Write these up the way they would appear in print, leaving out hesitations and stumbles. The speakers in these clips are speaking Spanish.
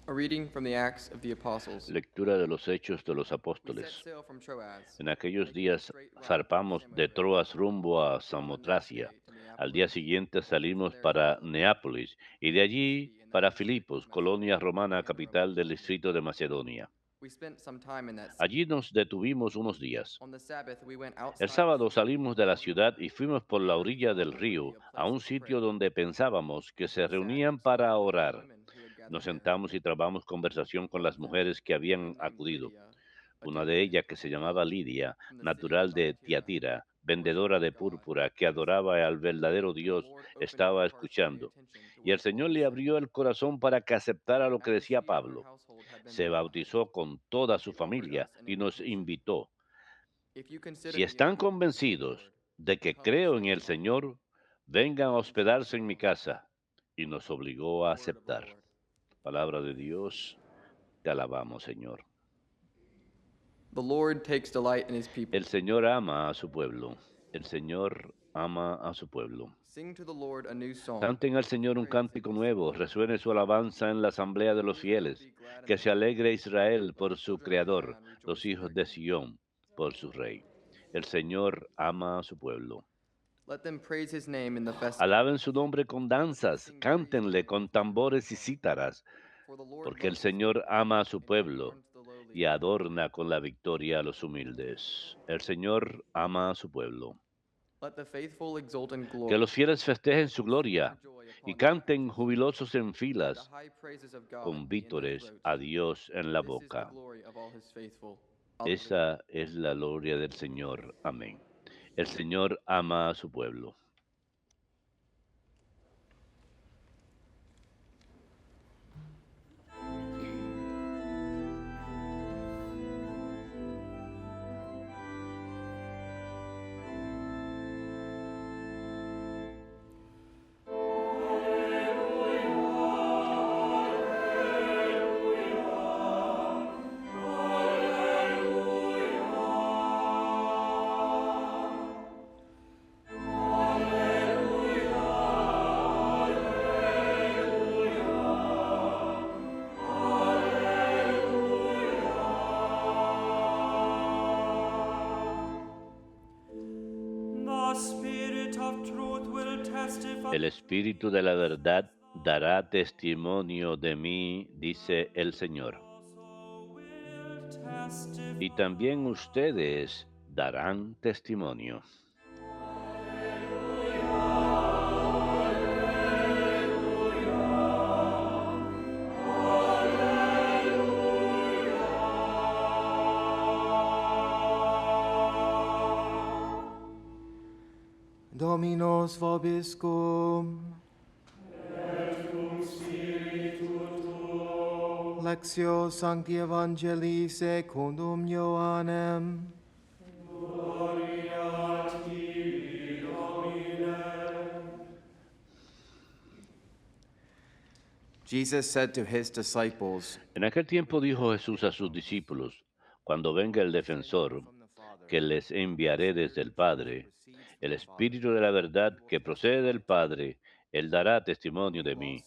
A reading from the Acts of the Apostles. Lectura de los Hechos de los We set Apóstoles. sail from Troas, En aquellos making a días straight route to zarpamos de Samothrace, Troas rumbo a on the next Samotracia. day to Al día Neapolis, siguiente and from salimos there to para Philippi, Neápolis y de a allí city in the para district of Filipos, colonia Macedonia romana, in the Roman capital del colony. distrito de Macedonia. We spent some time in that city. Allí nos detuvimos unos días. On the Sabbath, we went El outside the sábado city salimos into de the la open ciudad country, y fuimos por la where we orilla thought del there would be río a a place un of sitio prayer. donde pensábamos que se We sat reunían and spoke para with the orar. women who had gathered Nos there. sentamos y trabamos conversación con One las of them, mujeres que a woman habían named acudido. Lydia, a Una de diaconess ellas, que of se the llamaba church Lidia, from the city of natural de Thyatira, Tiatira, worshipped vendedora de God púrpura, que earnestly. adoraba al verdadero And the Dios, Lord opened her estaba heart to pay escuchando. attention to Y what el Paul Señor was le saying. abrió el corazón para que aceptara lo que After decía she and her Pablo. household had been Se baptized, bautizó con toda su she offered familia us an y nos invitation. invitó. If you consider Si me a están convert to the convencidos Lord, de que come and creo en stay el in my home. Señor, vengan a And she let hospedarse them en mi know. casa. Y nos obligó The a word of the aceptar. Lord. Palabra de Dios, te alabamos, Señor. The Lord takes delight in his people. El Señor ama a su pueblo. El Señor ama a su pueblo. Sing to the Lord a new song. Canten al Give Señor un praise in cántico his nuevo, sanctuary. resuene su alabanza en la asamblea de Let los Israel fieles. be glad in Que the se Lord. alegre Israel Let the por su children of Creador, Zion los rejoice in hijos their de King. Sión por su Rey. El Señor ama a su pueblo. Let them praise his name in the festival. Alaben su nombre con Let them danzas, sing praise to cántenle him con with timbrels and tambores y harps. cítaras, For the Lord porque el loves his Señor people, ama a su and he pueblo adorns the lowly. y adorna con la victoria a los humildes. El Señor ama a su pueblo. Let the faithful exult in Que glory. los fieles Let festejen the su host sing for gloria joy y upon their canten pitches. jubilosos en Let the filas, high praises of God con be in their vítores a throats. Dios en la This is the boca. glory of all his faithful. Alleluia. Esa es la gloria del Señor. Amén. El Señor ama a su pueblo. The Spirit of truth will testify. El Espíritu de la verdad dará testimonio de mí, dice el Señor. Also will testify. Y también ustedes darán testimonio. Dominos vobiscum. Lectio Sancti Evangelii secundum Ioannem. Jesus said to his disciples, En aquel tiempo dijo Jesús a sus discípulos, cuando venga el defensor, que les enviaré desde el Padre, el Espíritu de la verdad que procede del Padre, Él dará testimonio de mí.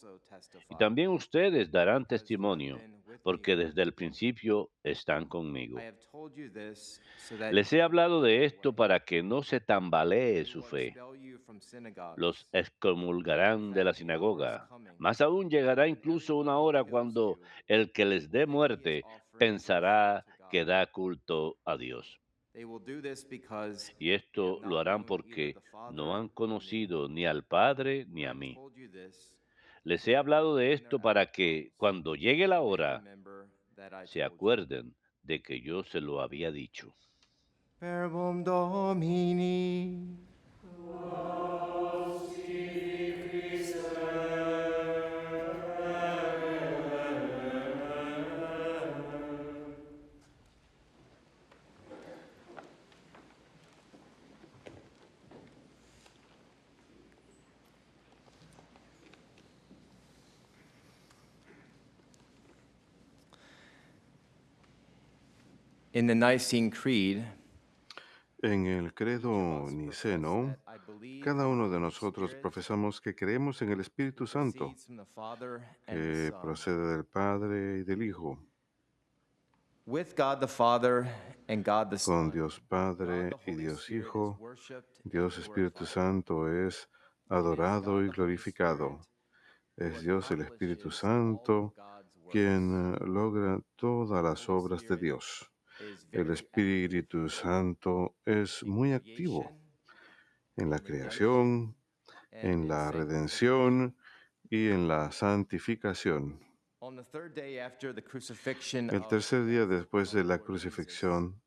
Y también ustedes darán testimonio, porque desde el principio están I conmigo. have told you this so that Les he hablado de esto para que no se tambalee they su will fe. expel you from Los synagogues. In excomulgarán de la fact, the hour is sinagoga. coming Más aún llegará when incluso everyone una who hora kills cuando you el que les will dé think he is muerte offering worship pensará to que God. da culto a Dios. They will do this because Y they have esto lo not harán known either porque the Father no han or me. conocido ni al Padre ni I a have mí. told you this Les so he that when hablado de men are esto at para your que homes, cuando llegue la you may hora remember that I se told you. acuerden de que yo se lo había dicho. Verbum Domini. In the Nicene Creed, En el credo niceno Cada uno de nosotros profesamos que creemos en el Espíritu Santo, que procede del Padre y del Hijo, With God the Father and God the con Son. Dios God Padre the y Holy Dios Spirit is Hijo. worshipped Dios and Espíritu glorified. Santo es It is adorado God y the Holy glorificado. Spirit who Es Dios el Espíritu accomplishes all of Santo God's quien works. logra todas The las Holy obras de Spirit Dios. is El very active Espíritu Santo es in muy activo creation, en la in redemption, creación, and en in la sanctification. redención y en la santificación. On the third day after the crucifixion El of tercer día después de our la Lord Jesus, crucifixión,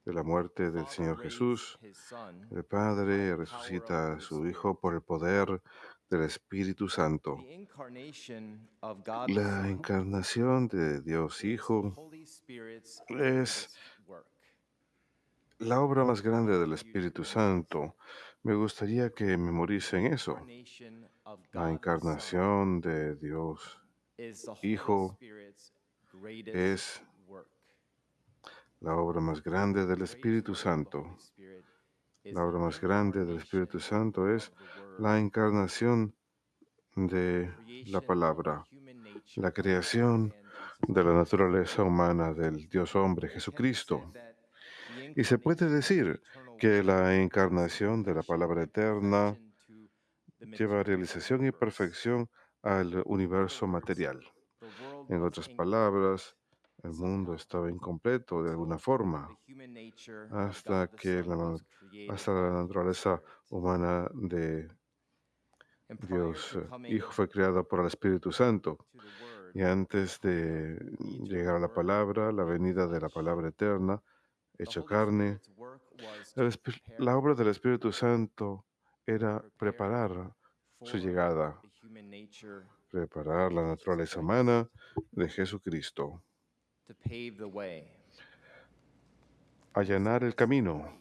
de la the muerte del Father Señor raised Jesús, his Son el by Padre the power of the resucita a Holy su Spirit. Hijo por el poder del Espíritu Santo. The incarnation of God the La Son encarnación de Dios is the Hijo Holy Spirit's es greatest work. la obra más grande del For you to Espíritu memorize Santo. Me gustaría que memoricen eso. incarnation of La God the Son encarnación de Dios is the Holy Hijo Spirit's greatest es work. la obra más grande del The greatest Espíritu work of the Santo. Holy Spirit is La obra the más grande del Espíritu incarnation Santo es of the Word, la encarnación de la creation of the palabra, human nature la of the creación God-man Jesus de la Christ. naturaleza humana del Dios hombre It can be said Jesucristo. that the Y se puede incarnation of the decir eternal que Word la brings encarnación de la completion palabra and eterna perfection to the lleva material realización y universe. perfección al In other universo words, material. the world En was otras incomplete palabras, el mundo somehow estaba incompleto de alguna until forma, the human nature of hasta God the que Son was created hasta by la the Holy naturaleza Spirit. humana de And prior Dios to coming Hijo fue creada por el Espíritu Santo. to the Word, Y antes de the llegar a eternal la Word palabra, la made venida de la flesh, palabra eterna, the hecha Holy carne, Spirit's work was to la prepare obra del Espíritu Santo era prepare preparar su for llegada, the human nature preparar of la Jesus naturaleza Christ, humana de Jesucristo, to pave the way. allanar el camino.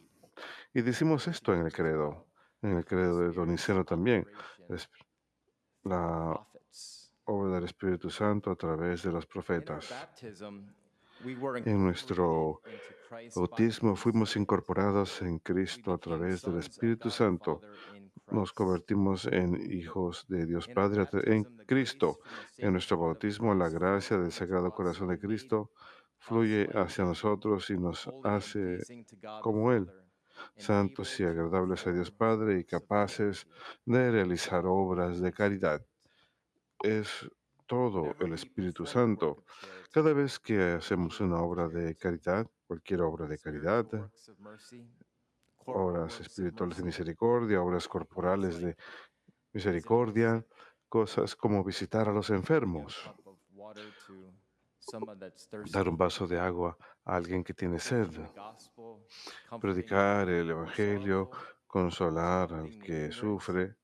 Y decimos According to esto Hebrews 12, en el the Holy credo de Spirit's Doniceno también. operation Es through the la prophets. obra del Espíritu Santo a través de los In our profetas. baptism, we were En incorporated nuestro into Christ by the bautismo Holy fuimos Spirit. incorporados en We Cristo a became través del sons of Espíritu God the Santo. Father in Nos Christ. convertimos en hijos de Dios In our Padre en baptism, the grace Cristo. from the En Sacred nuestro Heart of bautismo, la Christ gracia del flowed into Sagrado us Corazón de and made Cristo us fluye like hacia Him, nosotros y nos holy and hace pleasing to God the como Él, Father, and santos able y to agradables a Dios perform Padre y works of capaces charity. de realizar obras de Holy caridad. Spirit. Es todo Whenever el we Espíritu perform a work Santo. of charity, Cada vez que hacemos any una work of obra de charity, caridad, cualquier obra de caridad, spiritual works of mercy, corporal obras works of espirituales de mercy, misericordia, obras things corporales like de visiting the misericordia, sick, cosas como visitar a los giving a enfermos, cup of water to someone that's dar un thirsty, vaso de agua a alguien que tiene sed, preaching the gospel, comforting the predicar el Evangelio, sorrowful, consolar al instructing the que ignorant, sufre,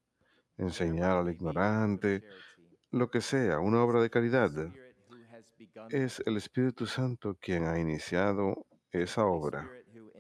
whatever enseñar it al may be, a work of ignorante, charity. lo que sea, una It is obra the de Holy caridad. Spirit who has begun Es that. el Espíritu Santo quien ha iniciado It's the esa Holy obra. Spirit who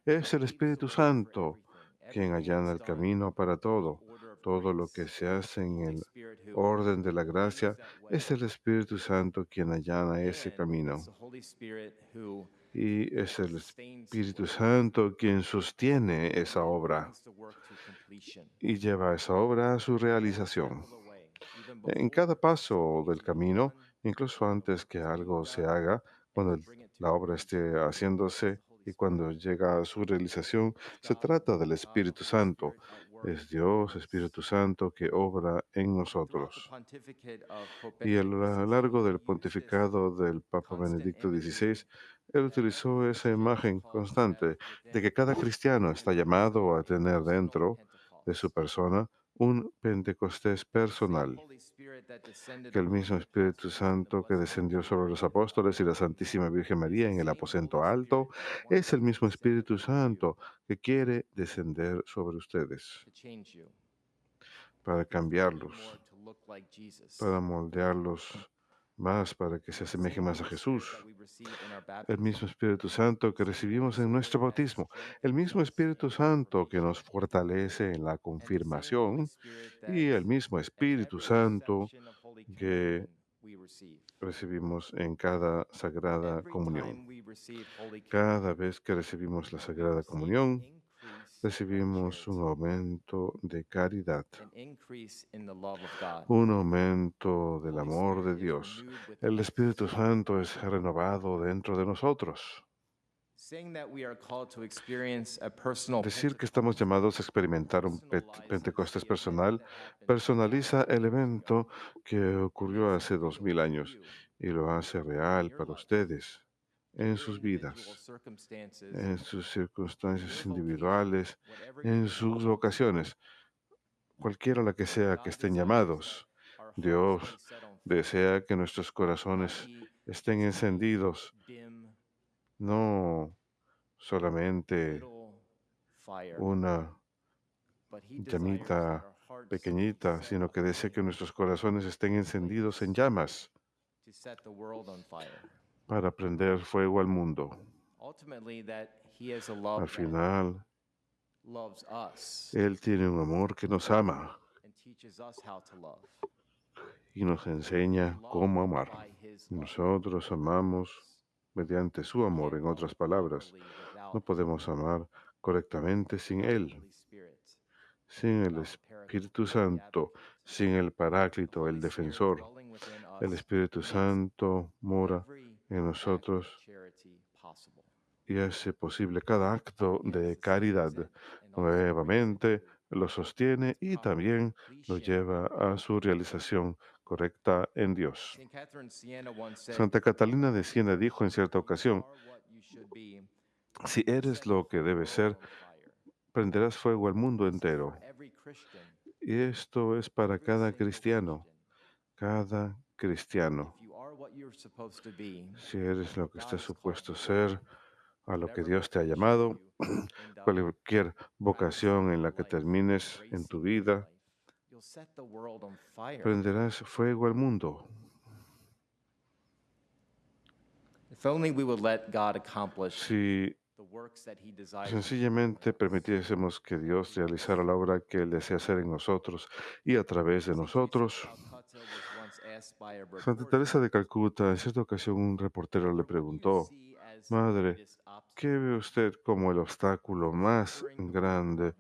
Es el paves the Espíritu way for Santo everything. quien Everything allana is el done camino para in the todo. order of Todo lo que grace. se hace The en Holy el Spirit who orden de la paves gracia that way. es el Espíritu Santo quien allana ese And it's camino. the Holy Spirit who Y es el sustains the Espíritu work Santo quien sostiene esa and obra brings the work to completion. y lleva esa obra a su In every step realización. of the way, even En before cada the works are paso del being camino, done, incluso when the antes work que is being algo se done, haga, and cuando to bring it to la obra esté completion, it's haciéndose the Holy y Spirit. cuando llega a su realización, It's se God, trata del God the Espíritu Holy Santo. Spirit at work Es Dios, in us. Espíritu Santo, que obra en Throughout the nosotros. pontificate of Pope Y a Benedict lo XVI, largo he del used this pontificado del Papa constant Benedicto imagery XVI, él that every utilizó esa Christian is imagen called to have constante de que within cada cristiano está a llamado a tener personal dentro de su Pentecost. persona un Pentecostés The same personal, Holy Spirit that descended que el upon mismo the Espíritu apostles and the Santo que Blessed descendió Virgin sobre los Mary in the upper apóstoles y la room Santísima Virgen is María the en el same aposento Holy alto, Spirit that es wants el to mismo descend Espíritu upon you Santo que quiere descender sobre ustedes to change you, para to bring you cambiarlos, more to look like Jesus. para moldearlos más, para que se It's the asemeje same más a Holy Spirit Jesús. that we receive in our El baptism. mismo Espíritu Santo que The same Holy recibimos en Spirit nuestro that bautismo, el strengthens mismo us Espíritu in Santo que nos confirmation, fortalece en la and the same Holy confirmación Spirit y that el mismo at Espíritu every Santo reception of Holy que Communion we receive. recibimos en cada sagrada Every comunión. time we receive Holy Cada Communion, vez que recibimos la we Sagrada receive an Comunión, increase recibimos un aumento de caridad, an increase in the love of God. un aumento del amor de Dios. El Espíritu Santo es renovado dentro de nosotros. Saying that we are called to experience a personal Decir que estamos llamados a experimentar un Pentecostés personal personaliza el evento que ocurrió hace 2000 años y lo hace real para ustedes en sus vidas, en sus circunstancias individuales, en sus vocaciones, cualquiera la que sea que estén llamados. Dios desea que nuestros corazones estén encendidos, no solamente una llamita pequeñita, sino que desea que nuestros corazones estén encendidos en llamas para prender fuego al mundo. Al final, Él tiene un amor que nos ama y nos enseña cómo amar. Nosotros amamos mediante su amor, en otras palabras. No podemos amar correctamente sin Él, sin el Espíritu Santo, sin el Paráclito, el Defensor. El Espíritu Santo mora en nosotros y hace posible cada acto de caridad. Nuevamente lo sostiene y también lo lleva a su realización correcta en Dios. Santa Catalina de Siena dijo en cierta ocasión, si eres lo que debes ser, prenderás fuego al mundo entero. Y esto es para cada cristiano. Cada cristiano. Si eres lo que estás supuesto ser, a lo que Dios te ha llamado, cualquier vocación en la que termines en tu vida, prenderás fuego al mundo. Si sencillamente permitiésemos que Dios realizara la obra que Él desea hacer en nosotros y a través de nosotros. Santa Teresa de Calcuta, en cierta ocasión un reportero le preguntó, Madre, ¿qué ve usted como el obstáculo más grande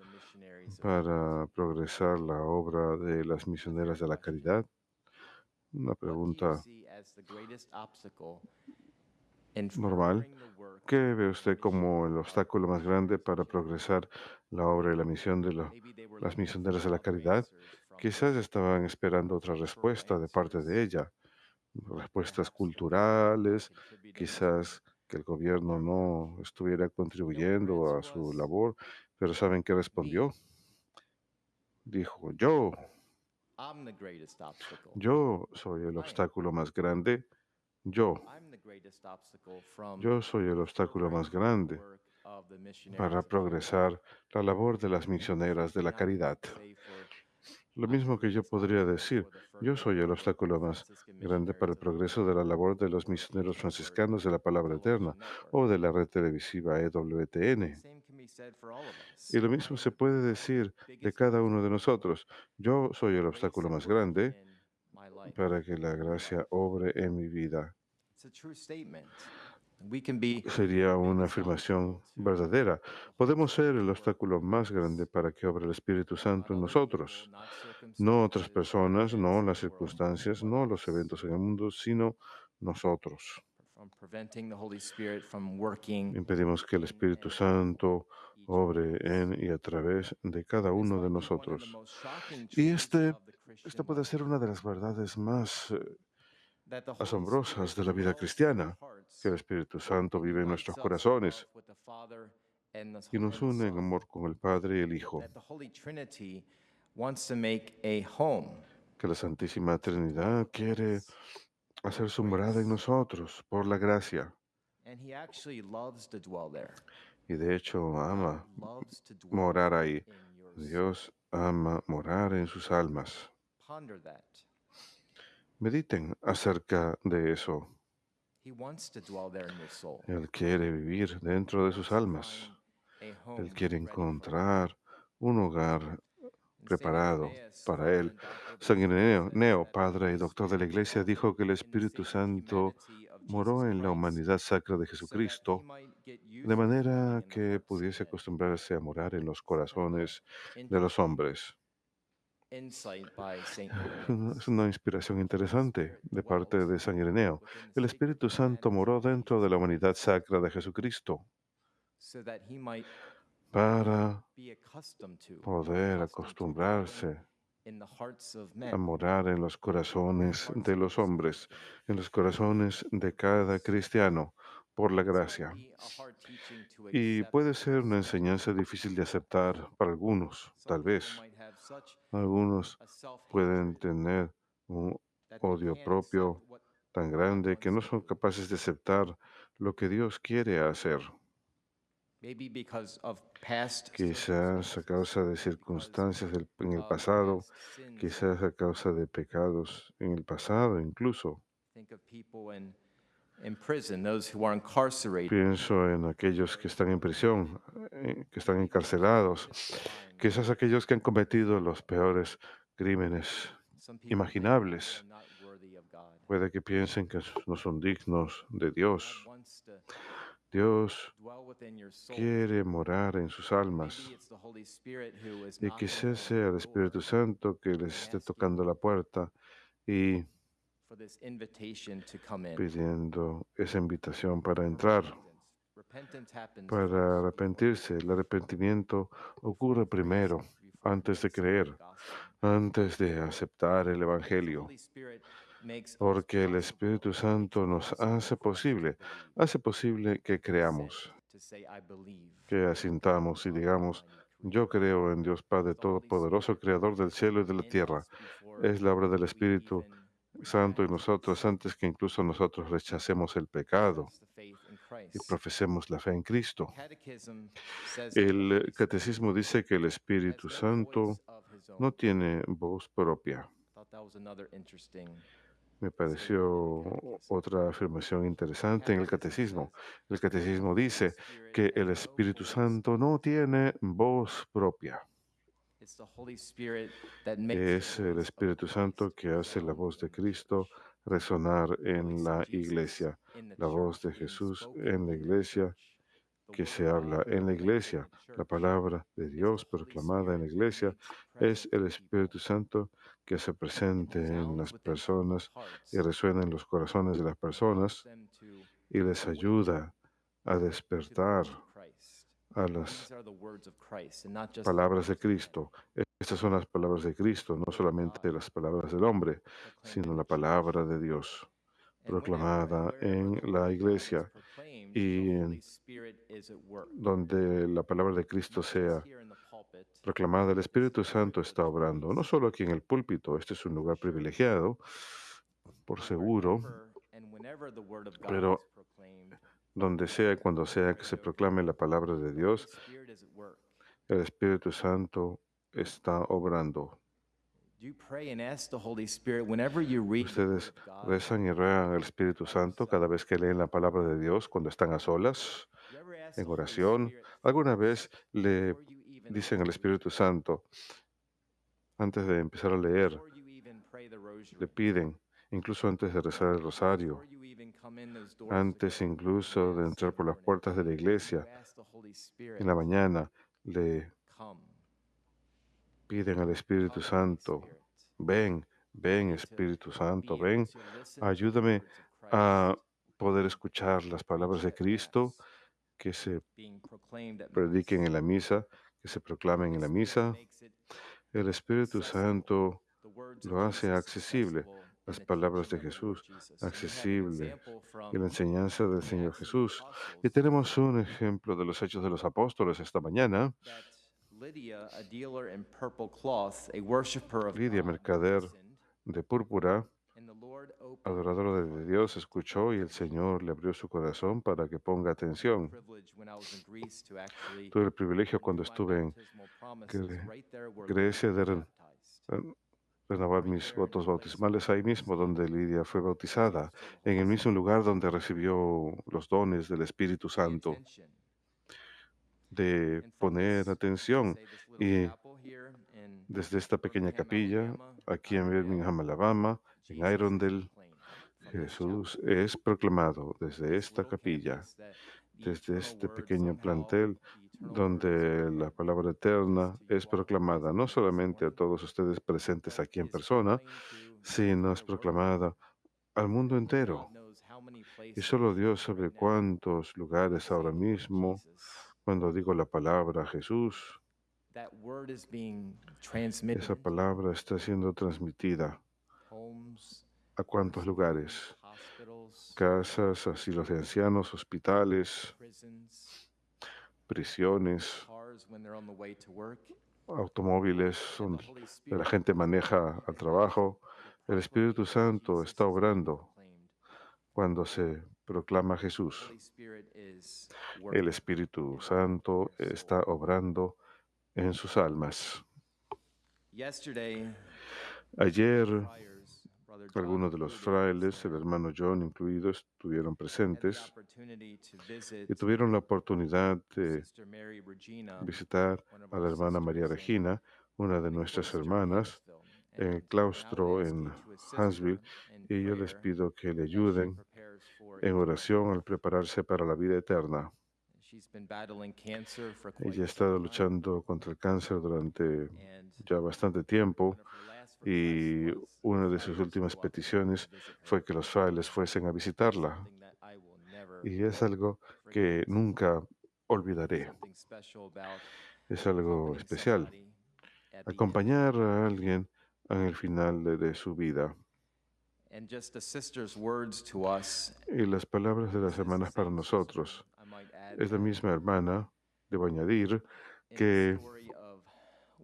para progresar la obra de las misioneras de la caridad? Una pregunta normal. ¿Qué ve usted como el obstáculo más grande para progresar la obra y la misión de las misioneras de la caridad? Quizás estaban esperando otra respuesta de parte de ella, respuestas culturales, quizás que el gobierno no estuviera contribuyendo a su labor, pero ¿saben qué respondió? Dijo, yo soy el obstáculo más grande, yo soy el obstáculo más grande para progresar la labor de las misioneras de la caridad. Lo mismo que yo podría decir, yo soy el obstáculo más grande para el progreso de la labor de los misioneros franciscanos de la Palabra Eterna o de la red televisiva EWTN. Y lo mismo se puede decir de cada uno de nosotros. Yo soy el obstáculo más grande para que la gracia obre en mi vida. Sería una afirmación verdadera. Podemos ser el obstáculo más grande para que obre el Espíritu Santo en nosotros. No otras personas, no las circunstancias, no los eventos en el mundo, sino nosotros. Impedimos que el Espíritu Santo obre en y a través de cada uno de nosotros. Y esta puede ser una de las verdades más asombrosas de la vida cristiana, que el Espíritu Santo vive en nuestros corazones y nos une en amor con el Padre y el Hijo. Que la Santísima Trinidad quiere hacer su morada en nosotros por la gracia. Y de hecho ama morar ahí. Dios ama morar en sus almas. Mediten acerca de eso. Él quiere vivir dentro de sus almas. Él quiere encontrar un hogar preparado para él. San Ireneo, padre y doctor de la Iglesia, dijo que el Espíritu Santo moró en la humanidad sacra de Jesucristo de manera que pudiese acostumbrarse a morar en los corazones de los hombres. Es una inspiración interesante de parte de San Ireneo. El Espíritu Santo moró dentro de la humanidad sacra de Jesucristo para poder acostumbrarse a morar en los corazones de los hombres, en los corazones de cada cristiano, por la gracia. Y puede ser una enseñanza difícil de aceptar para algunos, tal vez. Algunos pueden tener un odio propio tan grande que no son capaces de aceptar lo que Dios quiere hacer. Quizás a causa de circunstancias en el pasado, quizás a causa de pecados en el pasado incluso. Pienso en aquellos que están en prisión, que están encarcelados, quizás aquellos que han cometido los peores crímenes imaginables. Puede que piensen que no son dignos de Dios. Dios quiere morar en sus almas y quizás sea el Espíritu Santo que les esté tocando la puerta y pidiendo esa invitación para entrar, para arrepentirse. El arrepentimiento ocurre primero, antes de creer, antes de aceptar el Evangelio, porque el Espíritu Santo nos hace posible que creamos, que asintamos y digamos, yo creo en Dios Padre Todopoderoso, Creador del cielo y de la tierra. Es la obra del Espíritu Santo en nosotros antes que incluso nosotros rechacemos el pecado y profesemos la fe en Cristo. El catecismo dice que el Espíritu Santo no tiene voz propia. Me pareció otra afirmación interesante en el catecismo. El catecismo dice que el Espíritu Santo no tiene voz propia. Es el Espíritu Santo que hace la voz de Cristo resonar en la iglesia, la voz de Jesús en la iglesia, que se habla en la iglesia. La palabra de Dios proclamada en la iglesia es el Espíritu Santo que se presente en las personas y resuena en los corazones de las personas y les ayuda a despertar a las palabras de Cristo. Estas son las palabras de Cristo, no solamente las palabras del hombre, sino la palabra de Dios proclamada en la iglesia y donde la palabra de Cristo sea proclamada, el Espíritu Santo está obrando, no solo aquí en el púlpito, este es un lugar privilegiado, por seguro, pero donde sea y cuando sea que se proclame la palabra de Dios, el Espíritu Santo está obrando. Ustedes rezan y ruegan al Espíritu Santo cada vez que leen la palabra de Dios, cuando están a solas, en oración. ¿Alguna vez le dicen al Espíritu Santo, antes de empezar a leer, le piden, incluso antes de rezar el rosario, antes incluso de entrar por las puertas de la iglesia, en la mañana, le piden al Espíritu Santo, ven, ven Espíritu Santo, ven, ayúdame a poder escuchar las palabras de Cristo que se prediquen en la misa, que se proclamen en la misa. El Espíritu Santo lo hace accesible, las palabras de Jesús, accesible, y la enseñanza del Señor Jesús. Y tenemos un ejemplo de los Hechos de los Apóstoles esta mañana. Lidia, mercader de púrpura, adoradora de Dios, escuchó y el Señor le abrió su corazón para que ponga atención. Tuve el privilegio cuando estuve en Grecia de renovar mis votos bautismales ahí mismo donde Lidia fue bautizada, en el mismo lugar donde recibió los dones del Espíritu Santo, de poner atención. Y desde esta pequeña capilla, aquí en Birmingham, Alabama, en Irondale, Jesús es proclamado desde esta capilla desde este pequeño plantel donde la palabra eterna es proclamada no solamente a todos ustedes presentes aquí en persona, sino es proclamada al mundo entero. Y solo Dios sabe cuántos lugares ahora mismo, cuando digo la palabra Jesús, esa palabra está siendo transmitida a cuántos lugares, casas, asilos de ancianos, hospitales, prisiones, automóviles donde la gente maneja al trabajo. El Espíritu Santo está obrando cuando se proclama Jesús. El Espíritu Santo está obrando en sus almas. Ayer, algunos de los frailes, el hermano John incluido, estuvieron presentes y tuvieron la oportunidad de visitar a la hermana María Regina, una de nuestras hermanas, en el claustro en Huntsville, y yo les pido que le ayuden en oración al prepararse para la vida eterna. Ella ha estado luchando contra el cáncer durante ya bastante tiempo y una de sus últimas peticiones fue que los frailes fuesen a visitarla. Y es algo que nunca olvidaré. Es algo especial. Acompañar a alguien en el final de su vida. Y las palabras de las hermanas para nosotros. Es la misma hermana, debo añadir, que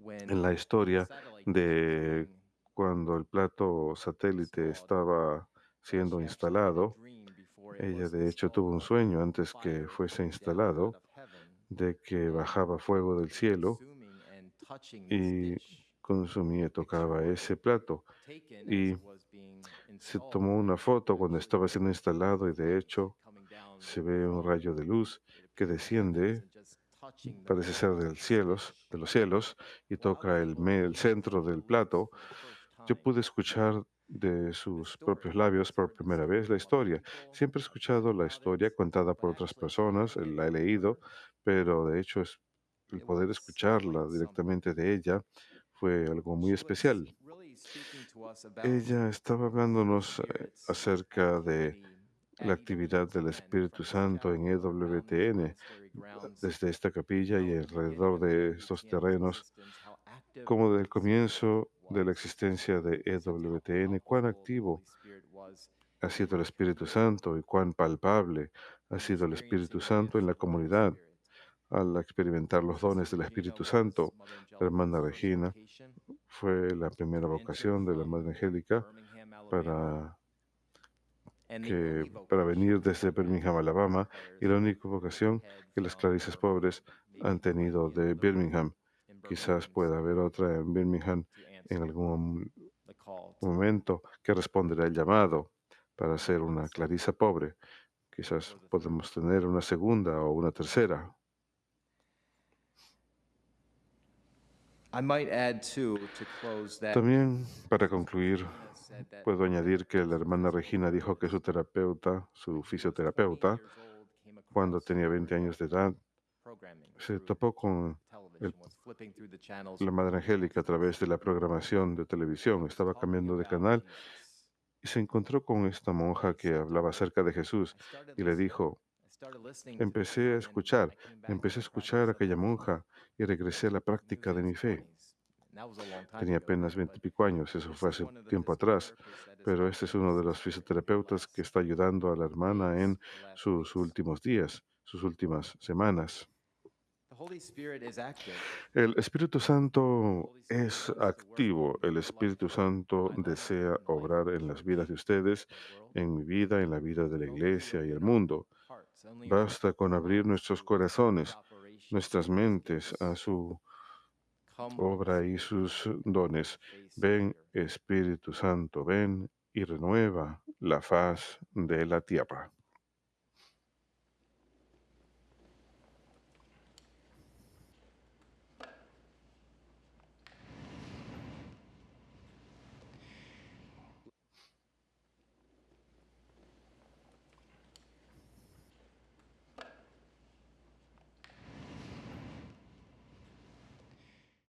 en la historia de cuando el plato satélite estaba siendo instalado, ella de hecho tuvo un sueño antes que fuese instalado de que bajaba fuego del cielo y consumía, tocaba ese plato. Y se tomó una foto cuando estaba siendo instalado y de hecho se ve un rayo de luz que desciende, parece ser de los cielos, y toca el centro del plato. Yo pude escuchar de sus propios labios por primera vez la historia. Siempre he escuchado la historia contada por otras personas, la he leído, pero de hecho el poder escucharla directamente de ella fue algo muy especial. Ella estaba hablándonos acerca de la actividad del Espíritu Santo en EWTN, desde esta capilla y alrededor de estos terrenos, como del comienzo de la existencia de EWTN, cuán activo ha sido el Espíritu Santo y cuán palpable ha sido el Espíritu Santo en la comunidad al experimentar los dones del Espíritu Santo. La hermana Regina fue la primera vocación de la Madre Angélica para para venir desde Birmingham, Alabama, y la única vocación que las Clarisas pobres han tenido de Birmingham. Quizás pueda haber otra en Birmingham en algún momento que responderá el llamado para ser una Clarisa pobre. Quizás podemos tener una segunda o una tercera. También, para concluir, puedo añadir que la hermana Regina dijo que su terapeuta, su fisioterapeuta, cuando tenía 20 años de edad, se topó con la Madre Angélica a través de la programación de televisión. Estaba cambiando de canal y se encontró con esta monja que hablaba acerca de Jesús y le dijo, empecé a escuchar a aquella monja y regresé a la práctica de mi fe. Tenía apenas 20 y pico años, eso fue hace tiempo atrás, pero este es uno de los fisioterapeutas que está ayudando a la hermana en sus últimos días, sus últimas semanas. El Espíritu Santo es activo. El Espíritu Santo desea obrar en las vidas de ustedes, en mi vida, en la vida de la iglesia y el mundo. Basta con abrir nuestros corazones, nuestras mentes a su obra y sus dones. Ven, Espíritu Santo, ven y renueva la faz de la tierra.